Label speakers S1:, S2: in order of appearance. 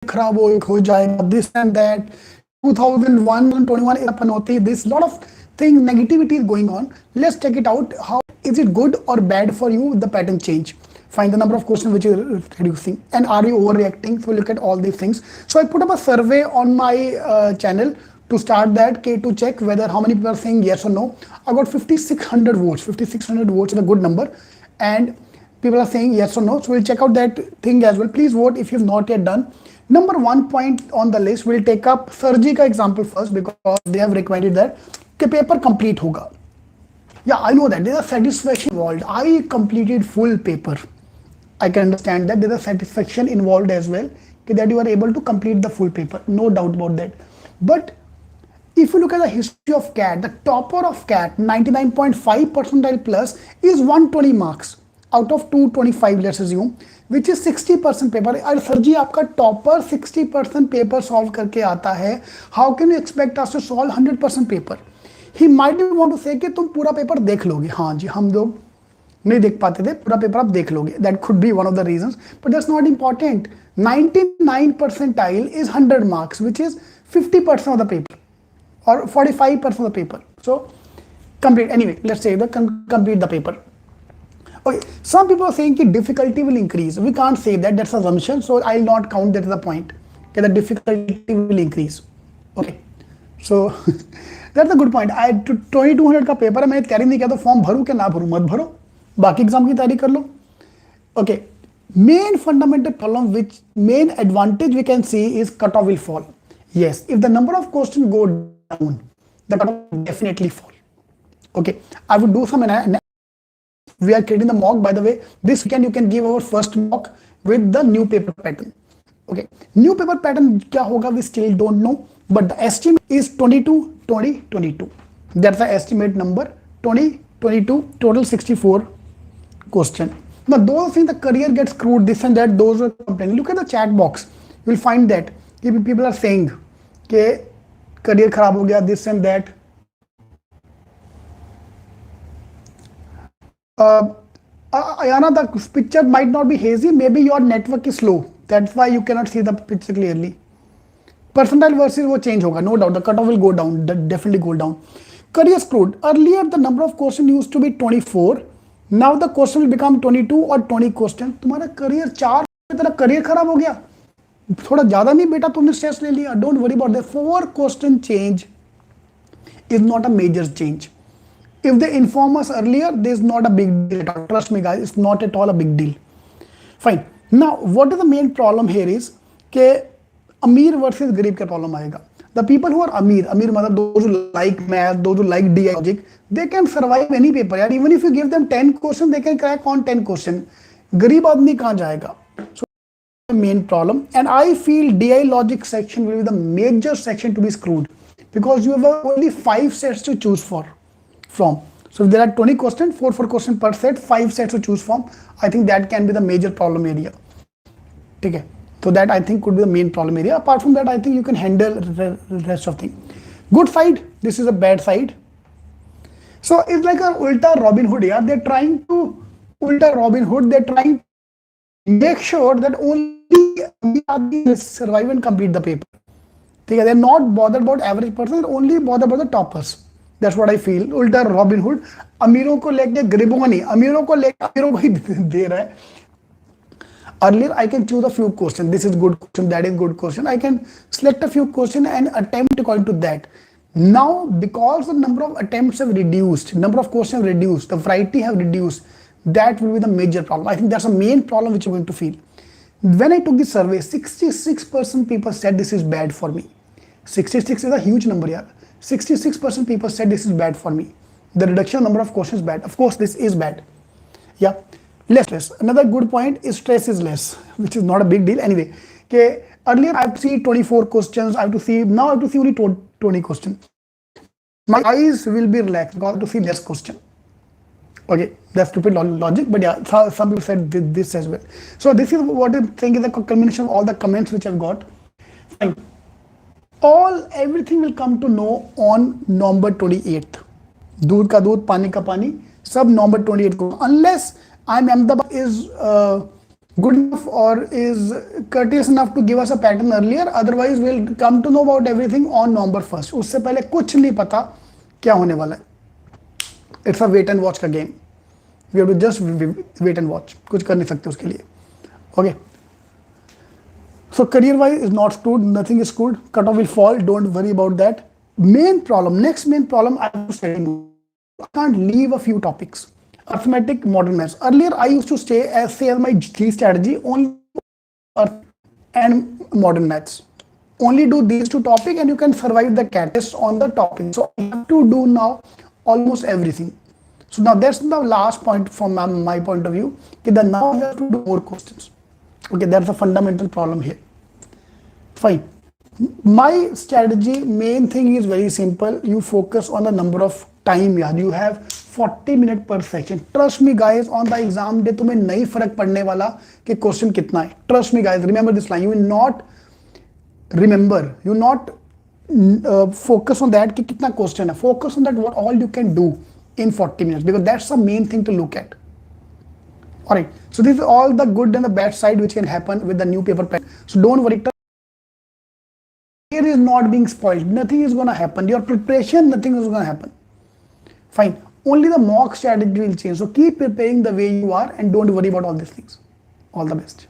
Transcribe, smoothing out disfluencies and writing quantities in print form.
S1: खराब हो जाएगा, this and that. 2001, 2021 is panoti. This lot of thing negativity is going on. Let's check it out. How is it good or bad for you? The pattern change. Find the number of questions which is reducing, and are you overreacting? So look at all these things. So I put up a survey on my channel to start that, to check whether how many people are saying yes or no. I got 5,600 votes. 5,600 votes is a good number, and people are saying yes or no. So we'll check out that thing as well. Please vote if you've not yet done. Number 1 point on the list, we'll take up Surgery ka example first because they have recommended that the paper complete hoga. Yeah, I know that there's a satisfaction involved. I completed full paper. I can understand that there's a satisfaction involved as well, that you are able to complete the full paper. No doubt about that. But if you look at the history of CAT, the topper of CAT, 99.5 percentile plus, is 120 marks out of 225, let's assume, which is 60% paper. And sir ji, aapka topper 60% paper solve karke aata hai. How can you expect us to solve 100% paper? He might want to say कि तुम पूरा paper देख लोगे. हाँ जी, हम लोग नहीं देख पाते थे, पूरा पेपर आप देख लोगे. That could be one of the reasons, but that's not important. 99 percentile is 100 marks, which is 50% of the paper or 45% of the paper. So complete. Anyway, let's say the complete the paper. Okay, some people are saying that difficulty will increase. We can't say that, that's assumption, so I'll not count that as a point. Okay, the difficulty will increase. Okay, so that's a good point. I 2200 का paper है, मैंने तैयारी नहीं किया तो form भरूं क्या ना भरूं? मत भरो, बाकी एग्जाम की तैयारी कर लो. Okay, main fundamental problem, which main advantage we can see is cutoff will fall. Yes, if the number of questions go down, the cutoff will definitely fall. Okay, I would do some analysis. We are creating the mock, by the way. This weekend you can give our first mock with the new paper pattern. Okay, new paper pattern kya hoga, we still don't know, but the estimate is 22, 20, 22. That's the estimate number. 20, 22, total 64 question. Now those things, the career gets screwed, this and that, those are complaining. Look at the chat box. You will find that people are saying that career kharab ho gaya, this and that. Ayana, the picture might not be hazy. Maybe your network is slow. That's why you cannot see the picture clearly. Percentile versus wo change hoga, no doubt. The cutoff will go down, definitely go down. Career screwed. Earlier, the number of questions used to be 24. Now the question will become 22 or 20 questions. तुम्हारा career 4 तेरा career खराब हो गया. थोड़ा ज़्यादा नहीं बेटा, तुमने stress ले लिया. Don't worry about that. 4 question change is not a major change. If they inform us earlier, this is not a big deal. Trust me guys, it's not at all a big deal. Fine. Now, what is the main problem here is that Amir versus Garib ka problem aayega. The people who are Amir matlab those who like math, those who like DI logic, they can survive any paper. Yaar, even if you give them 10 questions, they can crack on 10 questions. Garib aadmi kahan jayega? So the main problem, and I feel DI logic section will be the major section to be screwed because you have only 5 sets to choose from. So if there are 20 questions, 4 questions per set, 5 sets to choose from, I think that can be the major problem area. Okay. So that I think could be the main problem area. Apart from that, I think you can handle the rest of things. Good side, this is a bad side. So it's like a ulta Robin Hood. Yeah, they're trying to ulta Robin Hood. They're trying to make sure that only survive and complete the paper. Okay, they're not bothered about average person. They're only bothered about the toppers. That's what I feel. Ulta Robin Hood. अमीरों को लेके गरीबों को नहीं. अमीरों को लेके अमीरों को ही दे रहा है. Earlier, I can choose a few questions. This is good question. That is good question. I can select a few questions and attempt according to that. Now, because the number of attempts have reduced, number of questions have reduced, the variety have reduced, that will be the major problem. I think that's the main problem which you're going to feel. When I took this survey, 66% people said this is bad for me. 66 is a huge number here. 66% people said this is bad for me. The reduction number of questions is bad. Of course, this is bad. Yeah. Less. Another good point is stress is less, which is not a big deal anyway. Okay, earlier I have to see 24 questions. I have to see, now I have to see only 20 questions. My eyes will be relaxed because I have to see less question. Okay, that's stupid logic, but yeah, some people said this as well. So this is what I think is the culmination of all the comments which I've got. Fine. Everything will come to know on November 28th. दूध का दूध, पानी का पानी, सब November 28th को, unless Ahmedabad is good enough or is courteous enough to give us a pattern earlier, otherwise we'll come to know about everything on November 1st. उससे पहले कुछ नहीं पता क्या होने वाला है. It's a wait and watch का game. We have to just wait and watch. कुछ कर नहीं सकते उसके लिए. Okay. So career wise is not screwed, nothing is screwed. Cutoff will fall, don't worry about that. Main problem, next main problem I have to study more. I can't leave a few topics. Arithmetic, modern maths. Earlier I used to say as my key strategy only and modern maths. Only do these two topics and you can survive the CAT test on the topic. So I have to do now almost everything. So now that's the last point from my point of view. That now I have to do more questions. Okay, that's a fundamental problem here. Fine. My strategy, main thing is very simple. You focus on the number of time. Yeah, you have 40 minutes per section. Trust me guys, on the exam day तुम्हें नहीं फर्क पड़ने वाला कि question कितना है. Trust me guys, remember this line. You will not remember. You will not focus on that कि कितना question है. Focus on that what all you can do in 40 minutes because that's the main thing to look at. Alright, so this is all the good and the bad side which can happen with the new paper pen. So don't worry. Here is not being spoiled. Nothing is going to happen. Your preparation, nothing is going to happen. Fine. Only the mock strategy will change. So keep preparing the way you are and don't worry about all these things. All the best.